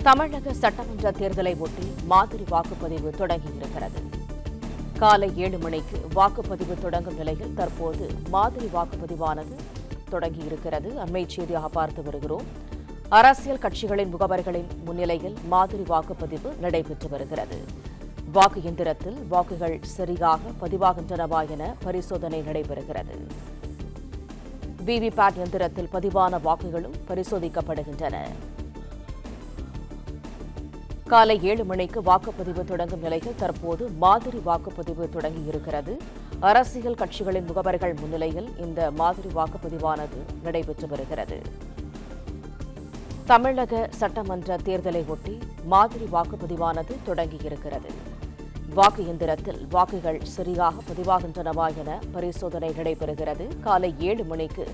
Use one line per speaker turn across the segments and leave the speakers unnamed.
தமிழக சட்டமன்ற தேர்தலை ஒட்டி மாதிரி வாக்குப்பதிவு தொடங்கியிருக்கிறது. காலை 7 மணிக்கு வாக்குப்பதிவு தொடங்கும் நிலையில் தற்போது மாதிரி வாக்குப்பதிவானது தொடங்கியிருக்கிறது. அண்மை செய்தியாக பார்த்து வருகிறோம். அரசியல் கட்சிகளின் முகவர்களின் முன்னிலையில் மாதிரி வாக்குப்பதிவு நடைபெற்று வருகிறது. வாக்கு எந்திரத்தில் வாக்குகள் சரியாக பதிவாகின்றனவா என பரிசோதனை நடைபெறுகிறது. விவிபேட் எந்திரத்தில் பதிவான வாக்குகளும் பரிசோதிக்கப்படுகின்றன. காலை 7 மணிக்கு வாக்குப்பதிவு தொடங்கும் நிலையில் தற்போது மாதிரி வாக்குப்பதிவு தொடங்கியிருக்கிறது. அரசியல் கட்சிகளின் முகவர்கள் முன்னிலையில் இந்த மாதிரி வாக்குப்பதிவானது நடைபெற்று வருகிறது. தமிழக சட்டமன்ற தேர்தலை ஒட்டி மாதிரி வாக்குப்பதிவானது தொடங்கியிருக்கிறது. வாக்கு எந்திரத்தில் வாக்குகள் சரியாக பதிவாகின்றனவா என பரிசோதனை நடைபெறுகிறது. காலை 7 மணிக்கு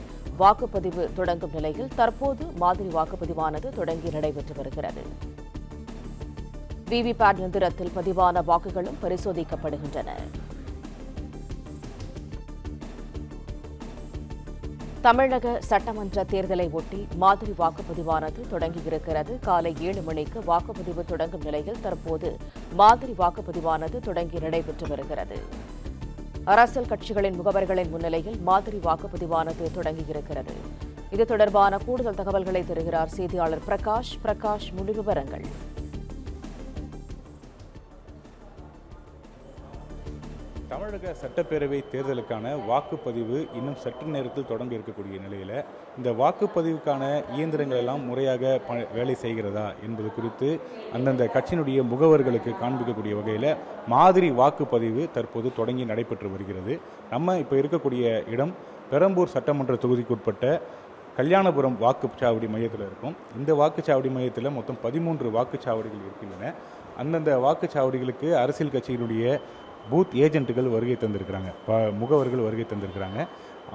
வாக்குப்பதிவு தொடங்கும் நிலையில் தற்போது மாதிரி வாக்குப்பதிவானது தொடங்கி நடைபெற்று வருகிறது. விவிபேட் எந்திரத்தில் பதிவான வாக்குகளும் பரிசோதிக்கப்படுகின்றன. தமிழக சட்டமன்ற தேர்தலை ஒட்டி மாதிரி வாக்குப்பதிவானது தொடங்கியிருக்கிறது. காலை 7 மணிக்கு வாக்குப்பதிவு தொடங்கும் நிலையில் தற்போது மாதிரி வாக்குப்பதிவானது தொடங்கி நடைபெற்று வருகிறது. அரசியல் கட்சிகளின் முகவர்களின் முன்னிலையில் மாதிரி வாக்குப்பதிவானது தொடங்கியிருக்கிறது. இது தொடர்பான கூடுதல் தகவல்களை தருகிறார் செய்தியாளர் பிரகாஷ். முழு விவரங்கள்.
தமிழக சட்டப்பேரவை தேர்தலுக்கான வாக்குப்பதிவு இன்னும் சற்று நேரத்தில் தொடங்க இருக்கக்கூடிய நிலையில் இந்த வாக்குப்பதிவுக்கான இயந்திரங்கள் எல்லாம் முறையாக வேலை செய்கிறதா என்பது குறித்து அந்தந்த கட்சியினுடைய முகவர்களுக்கு காண்பிக்கக்கூடிய வகையில் மாதிரி வாக்குப்பதிவு தற்போது தொடங்கி நடைபெற்று வருகிறது. நம்ம இப்போ இருக்கக்கூடிய இடம் பெரம்பூர் சட்டமன்ற தொகுதிக்குட்பட்ட கல்யாணபுரம் வாக்குச்சாவடி மையத்தில் இருக்கும். இந்த வாக்குச்சாவடி மையத்தில் மொத்தம் 13 வாக்குச்சாவடிகள் இருக்கின்றன. அந்தந்த வாக்குச்சாவடிகளுக்கு அரசியல் கட்சியினுடைய பூத் ஏஜென்ட்டுகள் வருகை தந்திருக்கிறாங்க, முகவர்கள் வருகை தந்திருக்கிறாங்க.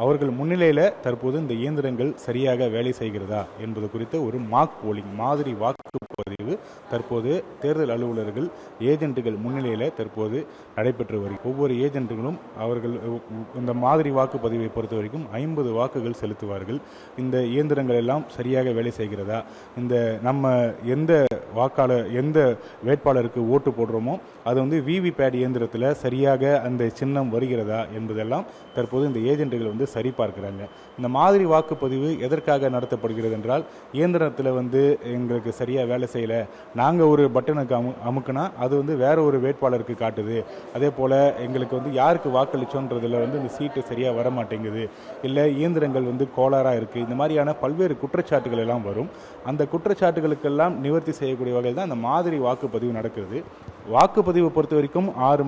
அவர்கள் முன்னிலையில் தற்போது இந்த இயந்திரங்கள் சரியாக வேலை செய்கிறதா என்பது குறித்த ஒரு மாக் போலிங் மாதிரி வாக்குப்பதிவு தற்போது தேர்தல் அலுவலர்கள் ஏஜென்ட்டுகள் முன்னிலையில் தற்போது நடைபெற்று வருகிறது. ஒவ்வொரு ஏஜென்ட்டுகளும் அவர்கள் இந்த மாதிரி வாக்குப்பதிவை பொறுத்த வரைக்கும் 50 வாக்குகள் செலுத்துவார்கள். இந்த இயந்திரங்கள் எல்லாம் சரியாக வேலை செய்கிறதா, இந்த நம்ம எந்த வேட்பாளருக்கு ஓட்டு போடுறோமோ அது வந்து விவிபேட் இயந்திரத்தில் சரியாக அந்த சின்னம் வருகிறதா என்பதெல்லாம் தற்போது இந்த ஏஜென்ட்டுகள் வந்து சரிபார்க்கிறாங்க. இந்த மாதிரி வாக்குப்பதிவு எதற்காக நடத்தப்படுகிறது என்றால், இயந்திரத்தில் வந்து எங்களுக்கு சரியாக வேலை செய்யலை, நாங்கள் ஒரு பட்டனுக்கு அமுக்குனா அது வந்து வேற ஒரு வேட்பாளருக்கு காட்டுது, அதே போல் எங்களுக்கு வந்து யாருக்கு வாக்களிச்சோன்றதில் வந்து இந்த சீட்டு சரியாக வர மாட்டேங்குது, இல்லை இயந்திரங்கள் வந்து கோளாறாக இருக்குது, இந்த மாதிரியான பல்வேறு குற்றச்சாட்டுகள் எல்லாம் வரும். அந்த குற்றச்சாட்டுகளுக்கெல்லாம் நிவர்த்தி செய்யக்கூடிய வகையில் தான் அந்த மாதிரி வாக்குப்பதிவு நடக்கிறது. வாக்குப்பதிவை பொறுத்த வரைக்கும் 7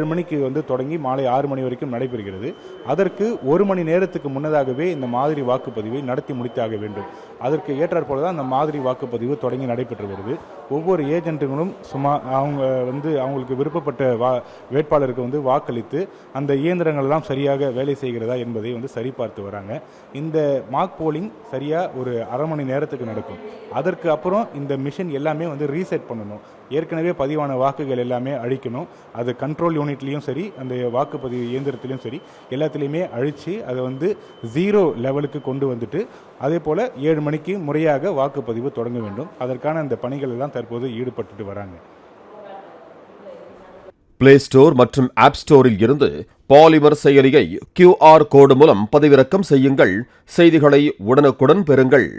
மணிக்கு வந்து தொடங்கி மாலை 6 மணி வரைக்கும் நடைபெறுகிறது. அதற்கு 1 மணி நேரத்துக்கு முன்னதாகவே இந்த மாதிரி வாக்குப்பதிவை நடத்தி முடித்தாக வேண்டும். அதற்கு ஏற்றாற் போல தான் அந்த மாதிரி வாக்குப்பதிவு தொடங்கி நடைபெற்று வருது. ஒவ்வொரு ஏஜென்ட்டுகளும் அவங்களுக்கு விருப்பப்பட்ட வேட்பாளருக்கு வந்து வாக்களித்து அந்த இயந்திரங்கள் எல்லாம் சரியாக வேலை செய்கிறதா என்பதை வந்து சரிபார்த்து வராங்க. இந்த மாக் போலிங் சரியாக ஒரு அரை மணி நேரத்துக்கு நடக்கும். அதற்கு அப்புறம் இந்த மிஷின் எல்லாமே வந்து ரீசெட் பண்ணணும். ஏற்கனவே பதிவான வாக்குகள் எல்லாமே அழிக்கணும். அது கண்ட்ரோல் யூனிட்லேயும் சரி, அந்த வாக்குப்பதிவு இயந்திரத்திலையும் சரி, எல்லாத்துலேயுமே அழித்து அதை வந்து 0 லெவலுக்கு கொண்டு வந்துட்டு அதே போல் 7 மணிக்கு முறையாக வாக்குப்பதிவு தொடங்க வேண்டும். அதற்கான அந்த பணிகள் எல்லாம் தற்போது ஈடுபட்டு வராங்க.
பிளே ஸ்டோர் மற்றும் ஆப் ஸ்டோரில் இருந்து பாலிமர் செயலியை QR கோடு மூலம் பதிவிறக்கம் செய்யுங்கள். செய்திகளை உடனுக்குடன் பெறுங்கள்.